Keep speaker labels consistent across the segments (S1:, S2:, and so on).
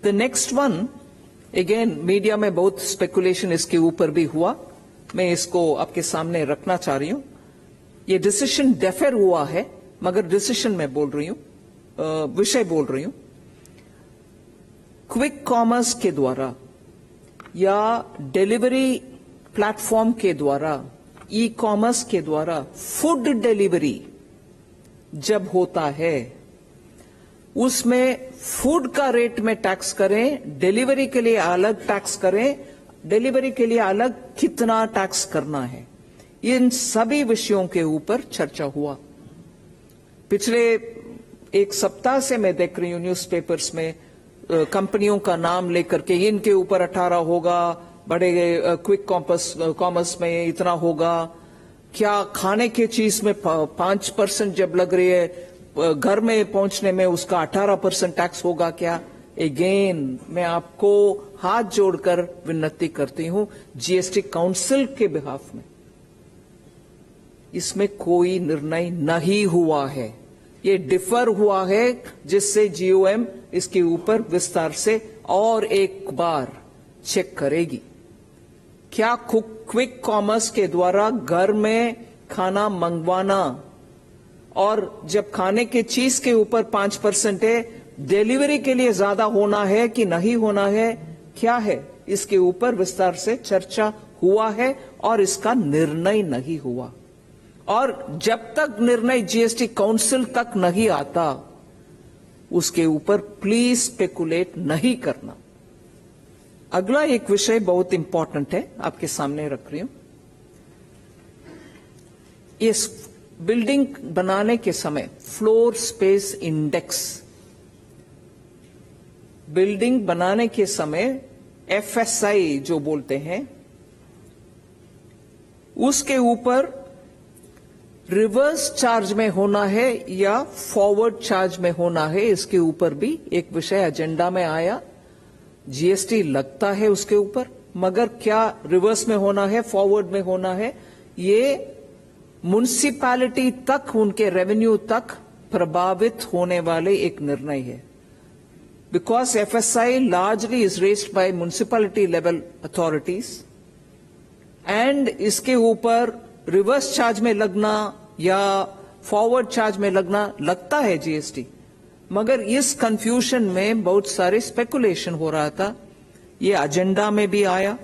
S1: The next one, again media में बहुत speculation इसके ऊपर भी हुआ, मैं इसको आपके सामने रखना चाह रही हूं। ये डिसीजन डेफर हुआ है, मगर डिसीजन मैं बोल रही हूं, विषय बोल रही हूं। क्विक कॉमर्स के द्वारा या डिलीवरी प्लेटफॉर्म के द्वारा, ई कॉमर्स के द्वारा फूड डिलीवरी जब होता है, उसमें फूड का रेट में टैक्स करें, डिलीवरी के लिए अलग टैक्स करें, डिलीवरी के लिए अलग कितना टैक्स करना है, इन सभी विषयों के ऊपर चर्चा हुआ। पिछले एक सप्ताह से मैं देख रही हूं न्यूज़पेपर्स में कंपनियों का नाम लेकर के, इनके ऊपर 18 होगा, बड़े क्विक कॉमर्स में इतना होगा, क्या खाने की चीज में 5% जब लग रही है, घर में पहुंचने में उसका 18% टैक्स होगा क्या? अगेन मैं आपको हाथ जोड़कर विनती करती हूं जीएसटी काउंसिल के बिहाफ में, इसमें कोई निर्णय नहीं हुआ है, ये डिफर हुआ है, जिससे जीओएम इसके ऊपर विस्तार से और एक बार चेक करेगी। क्या क्विक कॉमर्स के द्वारा घर में खाना मंगवाना, और जब खाने के चीज के ऊपर 5% है, डिलीवरी के लिए ज्यादा होना है कि नहीं होना है, क्या है, इसके ऊपर विस्तार से चर्चा हुआ है और इसका निर्णय नहीं हुआ। और जब तक निर्णय जीएसटी काउंसिल तक नहीं आता, उसके ऊपर प्लीज स्पेकुलेट नहीं करना। अगला एक विषय बहुत इंपॉर्टेंट है, आपके सामने रख रही हूं। इस बिल्डिंग बनाने के समय फ्लोर स्पेस इंडेक्स, बिल्डिंग बनाने के समय एफएसआई जो बोलते हैं, उसके ऊपर रिवर्स चार्ज में होना है या फॉरवर्ड चार्ज में होना है, इसके ऊपर भी एक विषय एजेंडा में आया। जीएसटी लगता है उसके ऊपर, मगर क्या रिवर्स में होना है, फॉरवर्ड में होना है, ये म्युनिसिपैलिटी तक, उनके रेवेन्यू तक प्रभावित होने वाले एक निर्णय है। Because FSI largely is raised bye municipality level authorities, and इसके ऊपर रिवर्स चार्ज में लगना या फॉरवर्ड चार्ज में लगना लगता है जीएसटी, मगर इस कंफ्यूजन में बहुत सारे स्पेकुलेशन हो रहा था, ये एजेंडा में भी आया,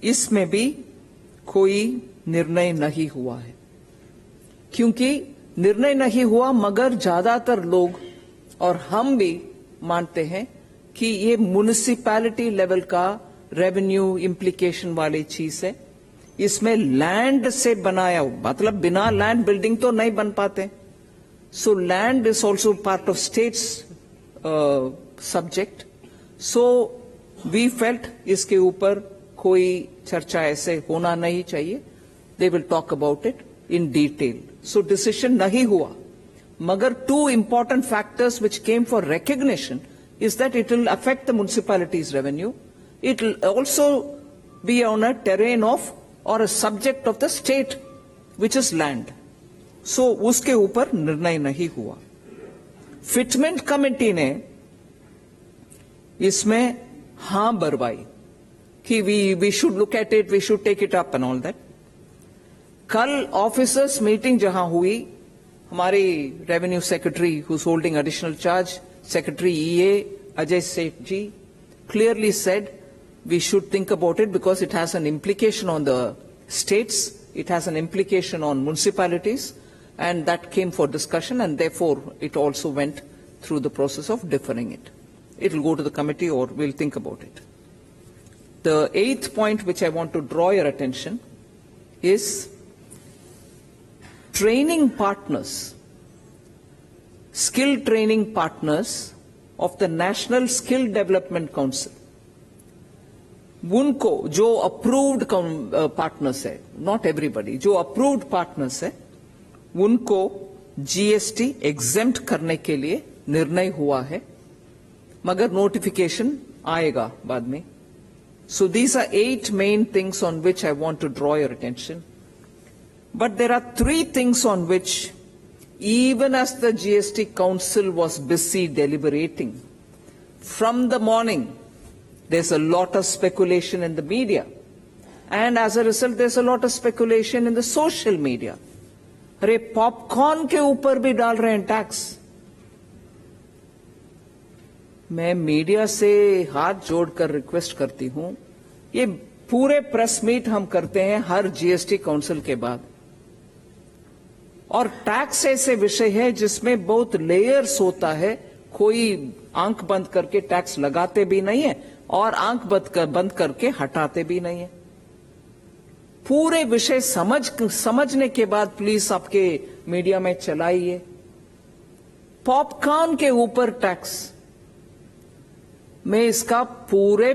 S1: इसमें भी कोई निर्णय नहीं हुआ है। क्योंकि निर्णय नहीं हुआ, मगर ज्यादातर लोग और हम भी मानते हैं कि ये म्युनिसिपैलिटी लेवल का रेवेन्यू इम्प्लीकेशन वाली चीज है। इसमें लैंड से बनाया, मतलब बिना लैंड बिल्डिंग तो नहीं बन पाते, so land is also part of states subject. So we felt इसके ऊपर कोई चर्चा ऐसे होना नहीं चाहिए, they will talk about it in detail. So decision नहीं हुआ, मगर two important factors which came for recognition is that it will affect the municipality's revenue. It will also be on a terrain of or a subject of the state, which is land. So उसके ऊपर निर्णय नहीं हुआ। Fitment committee ने इसमें हाँ बरवाई कि we should look at it, we should take it up and all that. कल ऑफिसर्स मीटिंग जहां हुई, हमारी revenue secretary who's holding additional charge, Secretary EA Ajay Seth ji clearly said we should think about it because it has an implication on the states, it has an implication on municipalities, and that came for discussion, and therefore it also went through the process of deferring it. It will go to the committee or we'll think about it. The eighth point which I want to draw your attention is training partners, skill training partners of the National Skill Development Council. उनको जो approved partners है, not everybody, जो approved partners है, उनको GST exempt करने के लिए निर्णय हुआ है, मगर नोटिफिकेशन आएगा बाद में। So these are 8 main things on which I want to draw your attention. But there are 3 things on which even as the GST Council was busy deliberating, from the morning, there's a lot of speculation in the media. And as a result, there's a lot of speculation in the social media. अरे popcorn के ऊपर भी डाल रहे हैं tax. मैं media से हाथ जोड़कर रिक्वेस्ट करती हूं, ये पूरे प्रेस मीट हम करते हैं हर जीएसटी काउंसिल के बाद, और टैक्स ऐसे विषय है जिसमें बहुत लेयर्स होता है। कोई आंख बंद करके टैक्स लगाते भी नहीं है और आंख बंद करके हटाते भी नहीं है। पूरे विषय समझने के बाद प्लीज आपके मीडिया में चलाइए। पॉपकॉर्न के ऊपर टैक्स, मैं इसका पूरे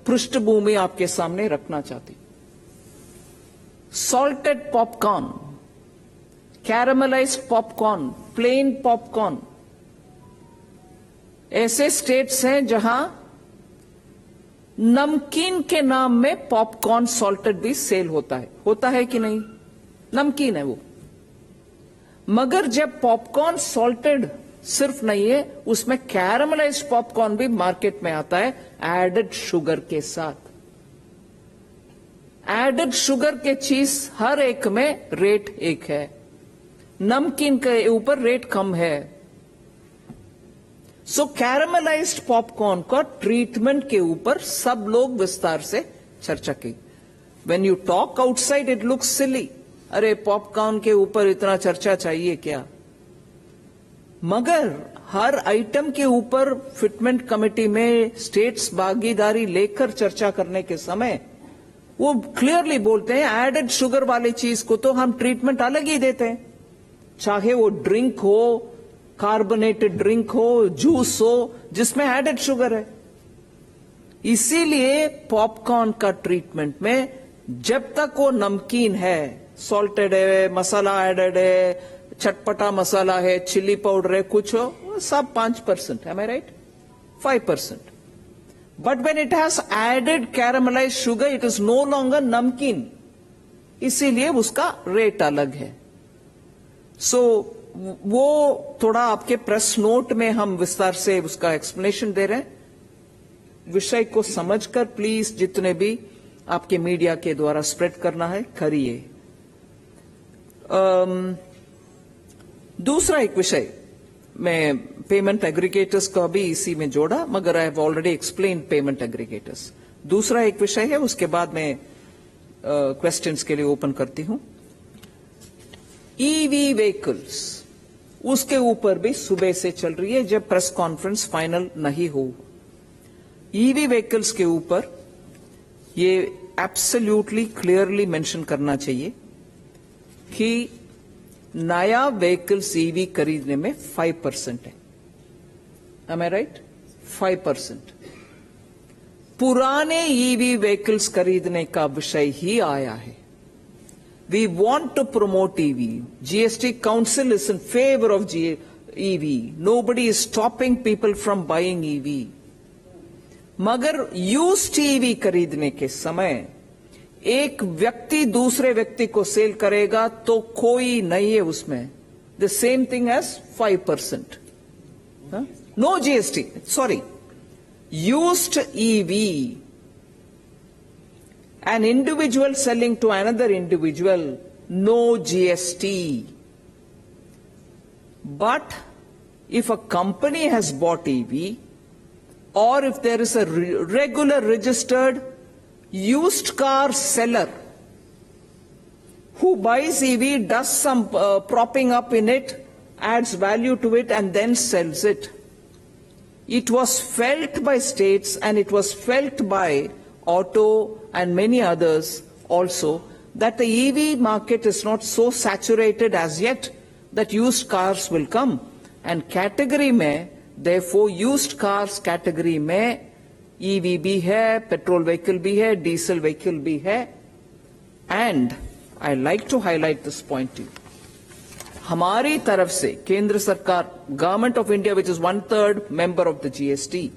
S1: पृष्ठभूमि आपके सामने रखना चाहती हूं। Salted popcorn, caramelised popcorn, plain popcorn, ऐसे स्टेट्स हैं जहां नमकीन के नाम में पॉपकॉर्न सॉल्टेड भी सेल होता है कि नहीं? नमकीन है वो, मगर जब पॉपकॉर्न सॉल्टेड सिर्फ नहीं है, उसमें कैरामलाइज्ड पॉपकॉर्न भी मार्केट में आता है एडेड शुगर के साथ। एडेड शुगर के चीज हर एक में रेट एक है, नमकीन के ऊपर रेट कम है। सो कैरामलाइज्ड पॉपकॉर्न का ट्रीटमेंट के ऊपर सब लोग विस्तार से चर्चा की। When you talk outside it looks silly, अरे पॉपकॉर्न के ऊपर इतना चर्चा चाहिए क्या? मगर हर आइटम के ऊपर फिटमेंट कमेटी में स्टेट्स भागीदारी लेकर चर्चा करने के समय वो क्लियरली बोलते हैं एडेड शुगर वाली चीज को तो हम ट्रीटमेंट अलग ही देते हैं, चाहे वो ड्रिंक हो, कार्बोनेटेड ड्रिंक हो, जूस हो, जिसमें एडेड शुगर है। इसीलिए पॉपकॉर्न का ट्रीटमेंट में जब तक वो नमकीन है, सॉल्टेड है, मसाला एडेड है, चटपटा मसाला है, चिली पाउडर है, कुछ हो, सब 5%, am I right? 5%. But when it has added caramelized sugar, it is no longer नमकीन, इसीलिए उसका रेट अलग है। सो वो थोड़ा आपके प्रेस नोट में हम विस्तार से उसका एक्सप्लेनेशन दे रहे हैं। विषय को समझकर प्लीज जितने भी आपके मीडिया के द्वारा स्प्रेड करना है करिए। दूसरा एक विषय, मैं पेमेंट एग्रीगेटर्स का भी इसी में जोड़ा, मगर I have already explain payment aggregators. दूसरा एक विषय है, उसके बाद मैं क्वेश्चंस के लिए ओपन करती हूं। ईवी व्हीकल्स, उसके ऊपर भी सुबह से चल रही है जब प्रेस कॉन्फ्रेंस फाइनल नहीं हो। ईवी व्हीकल्स के ऊपर ये एब्सोल्युटली क्लियरली मेंशन करना चाहिए कि नया व्हीकल्स ईवी खरीदने में 5% है। Am I right? 5%। पुराने ईवी व्हीकल्स खरीदने का विषय ही आया है। We want to promote EV. GST Council is in favor of EV. Nobody is stopping people from buying EV. मगर used EV खरीदने के समय एक व्यक्ति दूसरे व्यक्ति को सेल करेगा तो कोई नहीं है उसमें। The same thing as 5%. No GST. Sorry. Used EV. An individual selling to another individual, no GST. But if a company has bought EV, or if there is a regular registered used car seller who buys EV, does some propping up in it, adds value to it and then sells it. It was felt by states and it was felt by auto and many others also that the EV market is not so saturated as yet that used cars will come. And category में, therefore used cars category में EV भी है, petrol vehicle भी है, diesel vehicle भी है. And I like to highlight this point to you. हमारी तरफ से केंद्र सरकार, government of India which is 1/3 member of the GST,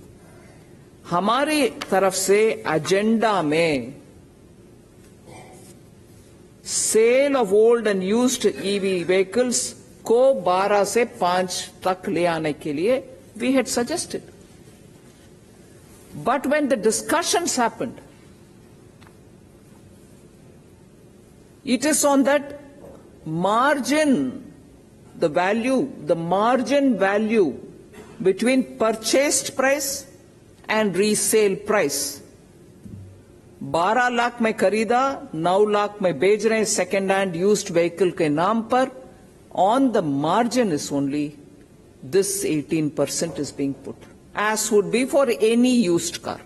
S1: हमारी तरफ से एजेंडा में sale of old and used EV vehicles को 12 से 5 तक ले आने के लिए we had suggested. But when the discussions happened, it is on that margin, the margin value between purchased price and resale price. 12 lakh में खरीदा, 9 लाख में बेच रहे हैं सेकेंड हैंड यूज्ड व्हीकल के नाम पर. On the margin is only this 18% is being put, as would be for any used car.